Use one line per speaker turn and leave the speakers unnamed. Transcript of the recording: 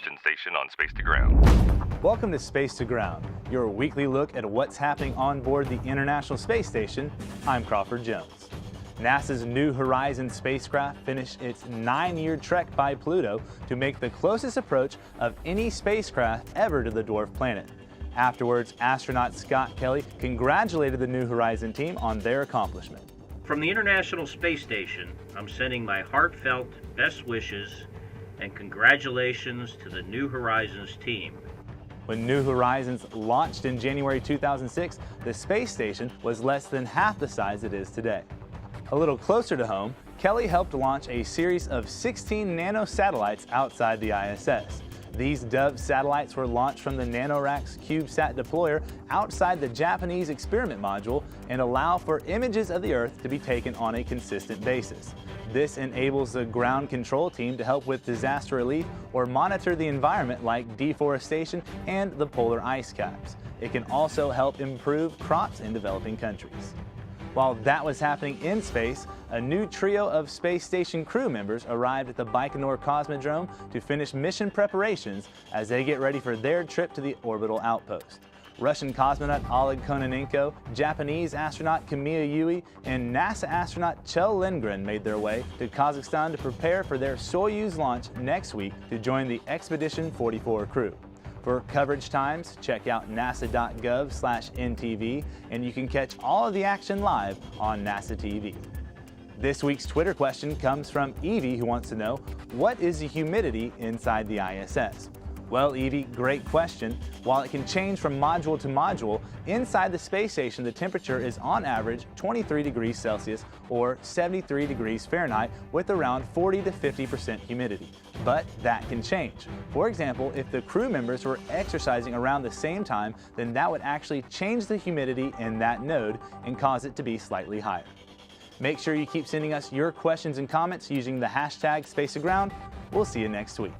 question station on Space to Ground.
Welcome to Space to Ground, your weekly look at what's happening on board the International Space Station. I'm Crawford Jones. NASA's New Horizons spacecraft finished its 9-year trek by Pluto to make the closest approach of any spacecraft ever to the dwarf planet. Afterwards, astronaut Scott Kelly congratulated the New Horizons team on their accomplishment.
From the International Space Station, I'm sending my heartfelt best wishes and congratulations to the New Horizons team.
When New Horizons launched in January 2006, the space station was less than half the size it is today. A little closer to home, Kelly helped launch a series of 16 nano-satellites outside the ISS. These Dove satellites were launched from the NanoRacks CubeSat deployer outside the Japanese experiment module and allow for images of the Earth to be taken on a consistent basis. This enables the ground control team to help with disaster relief or monitor the environment like deforestation and the polar ice caps. It can also help improve crops in developing countries. While that was happening in space, a new trio of space station crew members arrived at the Baikonur Cosmodrome to finish mission preparations as they get ready for their trip to the orbital outpost. Russian cosmonaut Oleg Kononenko, Japanese astronaut Kamiya Yui, and NASA astronaut Kjell Lindgren made their way to Kazakhstan to prepare for their Soyuz launch next week to join the Expedition 44 crew. For coverage times, check out nasa.gov/NTV, and you can catch all of the action live on NASA TV. This week's Twitter question comes from Evie, who wants to know, what is the humidity inside the ISS? Well, Evie, great question. While it can change from module to module, inside the space station the temperature is on average 23 degrees Celsius or 73 degrees Fahrenheit with around 40 to 50% humidity. But that can change. For example, if the crew members were exercising around the same time, then that would actually change the humidity in that node and cause it to be slightly higher. Make sure you keep sending us your questions and comments using the hashtag SpaceToGround. We'll see you next week.